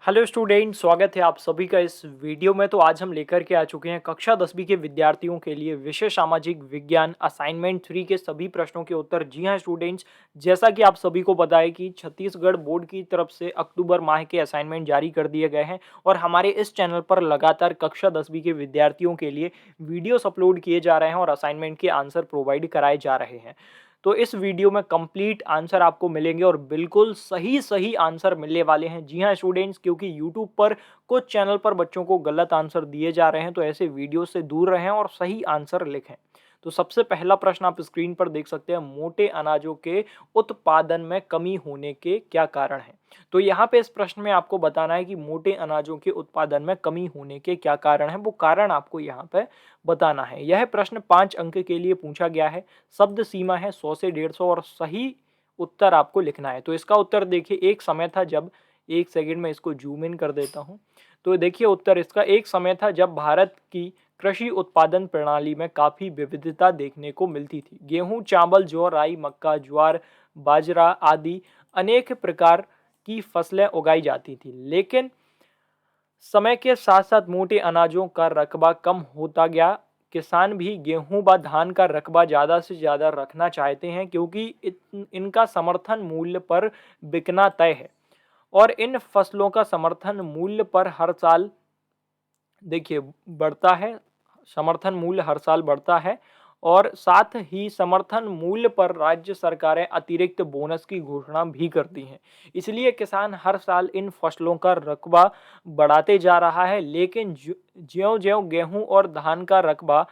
Hello student, स्वागत है आप सभी का इस वीडियो में। तो आज हम लेकर के आ चुके हैं कक्षा 10वीं के विद्यार्थियों के लिए विषय सामाजिक विज्ञान असाइनमेंट 3 के सभी प्रश्नों के उत्तर। जी हां स्टूडेंट्स, जैसा कि आप सभी को पता है कि छत्तीसगढ़ बोर्ड की तरफ से अक्टूबर माह के असाइनमेंट जारी कर दिए गए हैं और हमारे इस चैनल पर लगातार कक्षा 10वीं के विद्यार्थियों के लिए वीडियोस अपलोड किए जा रहे हैं और असाइनमेंट के आंसर प्रोवाइड कराए जा रहे हैं। तो इस वीडियो में कंप्लीट आंसर आपको मिलेंगे और बिल्कुल सही सही आंसर मिलने वाले हैं। जी हाँ स्टूडेंट्स, क्योंकि यूट्यूब पर कुछ चैनल पर बच्चों को गलत आंसर दिए जा रहे हैं, तो ऐसे वीडियो से दूर रहें और सही आंसर लिखें। तो सबसे पहला प्रश्न आप स्क्रीन पर देख सकते हैं, मोटे अनाजों के उत्पादन में कमी होने के क्या कारण हैं। तो यहाँ पे इस प्रश्न में आपको बताना है कि मोटे अनाजों के उत्पादन में कमी होने के क्या कारण हैं, वो कारण आपको यहाँ पे बताना है। यह प्रश्न 5 अंक के लिए पूछा गया है। शब्द सीमा है 100 से 150 और सही उत्तर आपको लिखना है। तो इसका उत्तर देखिए, एक समय था जब, एक सेकंड में इसको जूम इन कर देता हूं। तो देखिए उत्तर इसका, एक समय था जब भारत की कृषि उत्पादन प्रणाली में काफी विविधता देखने को मिलती थी। गेहूं, चावल, जौ, राई, मक्का, ज्वार, बाजरा आदि अनेक प्रकार की फसलें उगाई जाती थी, लेकिन समय के साथ साथ मोटे अनाजों का रकबा कम होता गया। किसान भी गेहूं व धान का रकबा ज़्यादा से ज़्यादा रखना चाहते हैं, क्योंकि इनका समर्थन मूल्य पर बिकना तय है और इन फसलों का समर्थन मूल्य पर हर साल देखिए बढ़ता है। समर्थन मूल्य हर साल बढ़ता है और साथ ही समर्थन मूल्य पर राज्य सरकारें अतिरिक्त बोनस की घोषणा भी करती हैं। इसलिए किसान हर साल इन फसलों का रकबा बढ़ाते जा रहा है, लेकिन ज्यों-ज्यों गेहूं और धान का रकबा,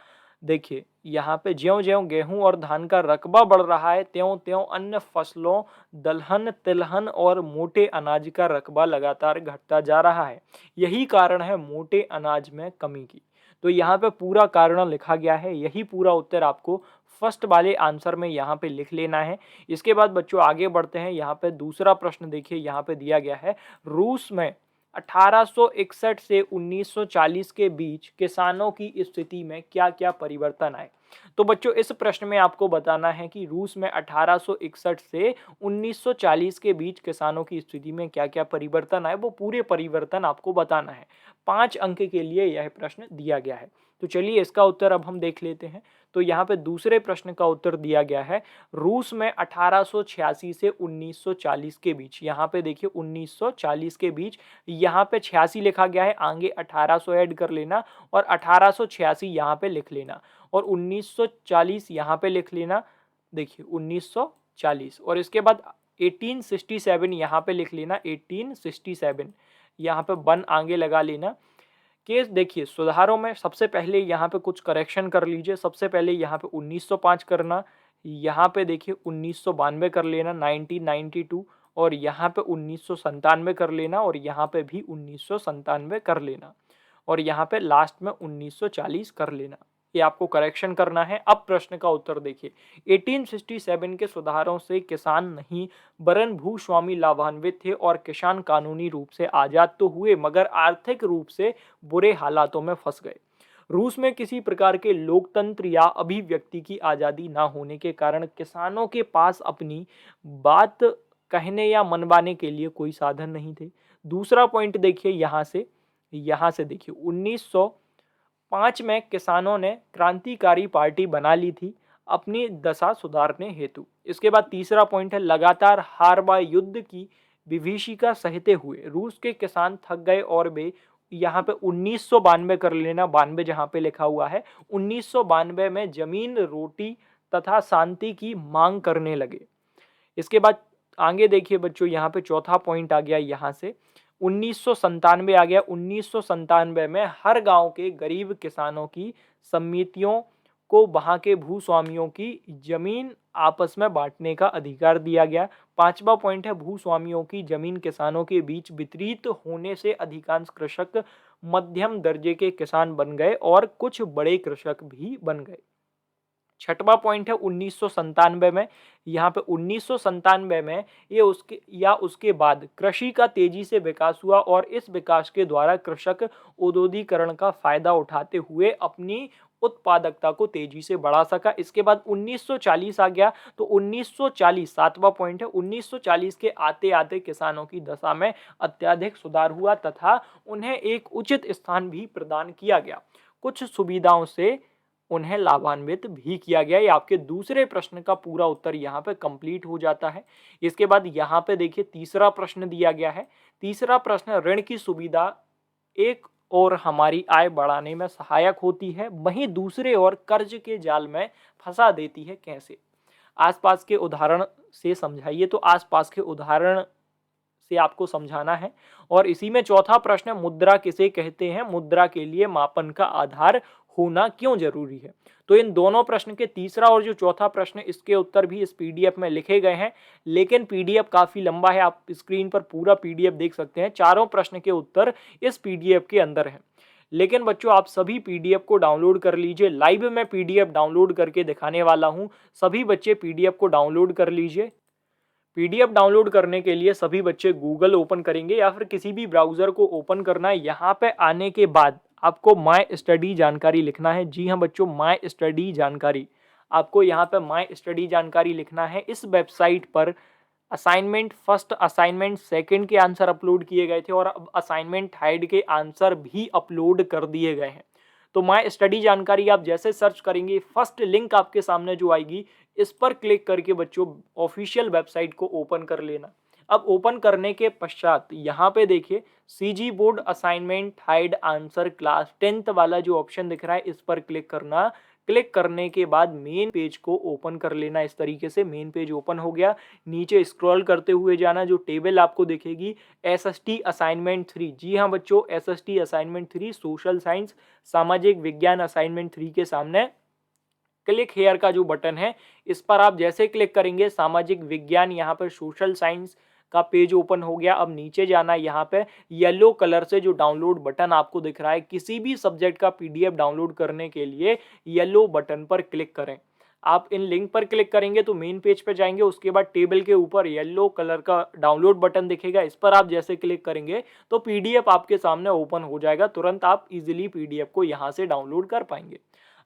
देखिए यहाँ पे ज्यों-ज्यों गेहूं और धान का रकबा बढ़ रहा है, त्यों-त्यों अन्य फसलों दलहन, तिलहन और मोटे अनाज का रकबा लगातार घटता जा रहा है। यही कारण है मोटे अनाज में कमी की। तो यहाँ पे पूरा कारण लिखा गया है, यही पूरा उत्तर आपको फर्स्ट वाले आंसर में यहाँ पे लिख लेना है। इसके बाद बच्चों आगे बढ़ते हैं। यहाँ पे दूसरा प्रश्न देखिए, यहाँ पे दिया गया है, रूस में 1861 से 1940 के बीच किसानों की स्थिति में क्या-क्या परिवर्तन आए। तो बच्चों इस प्रश्न में आपको बताना है कि रूस में 1861 से 1940 के बीच किसानों की स्थिति में क्या-क्या परिवर्तन आए, वो पूरे परिवर्तन आपको बताना है। 5 अंक के लिए यह प्रश्न दिया गया है। तो चलिए इसका उत्तर अब हम देख लेते हैं। तो यहाँ पे दूसरे प्रश्न का उत्तर दिया गया है, रूस में 1886 से 1940 के बीच। यहाँ पे देखिए 1940 के बीच, यहाँ पे 86 लिखा गया है, आगे 1800 ऐड कर लेना और 1886 यहाँ पे लिख लेना और 1940 यहाँ पे लिख लेना। देखिए 1940 और इसके बाद 1867 यहाँ पे लिख लेना, 1867 यहाँ पे 1 आगे लगा लेना। केस देखिए सुधारों में सबसे पहले यहाँ पे कुछ करेक्शन कर लीजिए। सबसे पहले यहाँ पे 1905 करना, यहाँ पे देखिए 1992 कर लेना, 1992 और यहाँ पे 1997 कर लेना और यहाँ पे भी 1997 कर लेना और यहाँ पे लास्ट में 1940 कर लेना। ये आपको करेक्शन करना है। अब प्रश्न का उत्तर देखिए, 1867 के सुधारों से किसान नहीं वरन भूस्वामी लाभान्वित थे और किसान कानूनी रूप से आजाद तो हुए, मगर आर्थिक रूप से बुरे हालातों में फंस गए। रूस में किसी प्रकार के लोकतंत्र या अभिव्यक्ति की आज़ादी ना होने के कारण किसानों के पास अपनी बात कहने या मनवाने के लिए कोई साधन नहीं थे। दूसरा पॉइंट देखिए, यहाँ से देखिए 1905 में किसानों ने क्रांतिकारी पार्टी बना ली थी अपनी दशा सुधारने हेतु। इसके बाद तीसरा पॉइंट है, लगातार हार व युद्ध की विभीषिका सहते हुए रूस के किसान थक गए और वे यहाँ पे 1992 कर लेना, 92 जहाँ पे लिखा हुआ है, 1992 में जमीन, रोटी तथा शांति की मांग करने लगे। इसके बाद आगे देखिए बच्चों, यहाँ पे चौथा पॉइंट आ गया, यहाँ से 1997 आ गया। 1997 में हर गांव के गरीब किसानों की समितियों को वहां के भूस्वामियों की जमीन आपस में बांटने का अधिकार दिया गया। पांचवा पॉइंट है, भूस्वामियों की जमीन किसानों के बीच वितरित होने से अधिकांश कृषक मध्यम दर्जे के किसान बन गए और कुछ बड़े कृषक भी बन गए। छठवां पॉइंट है 1997 में, यहाँ पे 1997 में ये उसके बाद कृषि का तेजी से विकास हुआ और इस विकास के द्वारा कृषक औद्योगिकरण का फायदा उठाते हुए अपनी उत्पादकता को तेजी से बढ़ा सका। इसके बाद 1940 आ गया, तो 1940 सातवां पॉइंट है, 1940 के आते आते किसानों की दशा में अत्यधिक सुधार हुआ तथा उन्हें एक उचित स्थान भी प्रदान किया गया। कुछ सुविधाओं से उन्हें लाभान्वित भी किया गया। ये आपके दूसरे प्रश्न का पूरा उत्तर यहाँ पे कंप्लीट हो जाता है। इसके बाद यहाँ पे देखिए तीसरा प्रश्न दिया गया है। तीसरा प्रश्न, ऋण की सुविधा एक और हमारी आय बढ़ाने में सहायक होती है, वहीं दूसरे ओर कर्ज के जाल में फंसा देती है, कैसे? आसपास के उदाहरण से समझाइए। तो आसपास के उदाहरण से आपको समझाना है। और इसी में चौथा प्रश्न, मुद्रा किसे कहते हैं? मुद्रा के लिए मापन का आधार होना क्यों जरूरी है? तो इन दोनों प्रश्न के तीसरा और जो चौथा प्रश्न, इसके उत्तर भी इस पीडीएफ में लिखे गए हैं, लेकिन पीडीएफ काफी लंबा है। आप स्क्रीन पर पूरा पीडीएफ देख सकते हैं। चारों प्रश्न के उत्तर इस पीडीएफ के अंदर हैं। लेकिन बच्चों, आप सभी पीडीएफ को डाउनलोड कर लीजिए। लाइव में पीडीएफ डाउनलोड करके दिखाने वाला हूं। सभी बच्चे पीडीएफ को डाउनलोड कर लीजिए। पीडीएफ डाउनलोड करने के लिए सभी बच्चे गूगल ओपन करेंगे या फिर किसी भी ब्राउजर को ओपन करना है। यहाँ पे आने के बाद आपको माय स्टडी जानकारी लिखना है। जी हाँ बच्चों, माय स्टडी जानकारी, आपको यहाँ पे माय स्टडी जानकारी लिखना है। इस वेबसाइट पर असाइनमेंट फर्स्ट, असाइनमेंट सेकंड के आंसर अपलोड किए गए थे और अब असाइनमेंट थर्ड के आंसर भी अपलोड कर दिए गए हैं। तो माय स्टडी जानकारी आप जैसे सर्च करेंगे, फर्स्ट लिंक आपके सामने जो आएगी, इस पर क्लिक करके बच्चों ऑफिशियल वेबसाइट को ओपन कर लेना। अब ओपन करने के पश्चात यहाँ पे देखिए CG board assignment third answer class 10th वाला जो ऑप्शन दिख रहा है, इस पर क्लिक करना। क्लिक करने के बाद मेन पेज को ओपन कर लेना। इस तरीके से मेन पेज ओपन हो गया। नीचे स्क्रॉल करते हुए जाना, जो टेबल आपको दिखेगी एसएसटी असाइनमेंट 3। जी हाँ बच्चों, एसएसटी असाइनमेंट 3 सोशल साइंस सामाजिक विज्ञान असाइनमेंट 3 के सामने क्लिक हेयर का जो बटन है, इस पर आप जैसे क्लिक करेंगे सामाजिक विज्ञान, यहाँ पर सोशल साइंस का पेज ओपन हो गया। अब नीचे जाना, यहाँ पे येलो कलर से जो डाउनलोड बटन आपको दिख रहा है, किसी भी सब्जेक्ट का पीडीएफ डाउनलोड करने के लिए येलो बटन पर क्लिक करें। आप इन लिंक पर क्लिक करेंगे तो मेन पेज पर जाएंगे। उसके बाद टेबल के ऊपर येलो कलर का डाउनलोड बटन दिखेगा, इस पर आप जैसे क्लिक करेंगे तो पीडीएफ आपके सामने ओपन हो जाएगा। तुरंत आप इजीली पीडीएफ को यहाँ से डाउनलोड कर पाएंगे।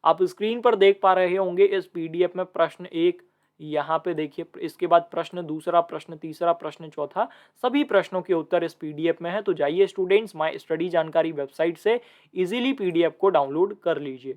आप स्क्रीन पर देख पा रहे होंगे इस पीडीएफ में प्रश्न 1 यहाँ पे देखिए, इसके बाद प्रश्न दूसरा, प्रश्न तीसरा, प्रश्न चौथा, सभी प्रश्नों के उत्तर इस पीडीएफ में है। तो जाइए स्टूडेंट्स, माय स्टडी जानकारी वेबसाइट से इजीली पीडीएफ को डाउनलोड कर लीजिए।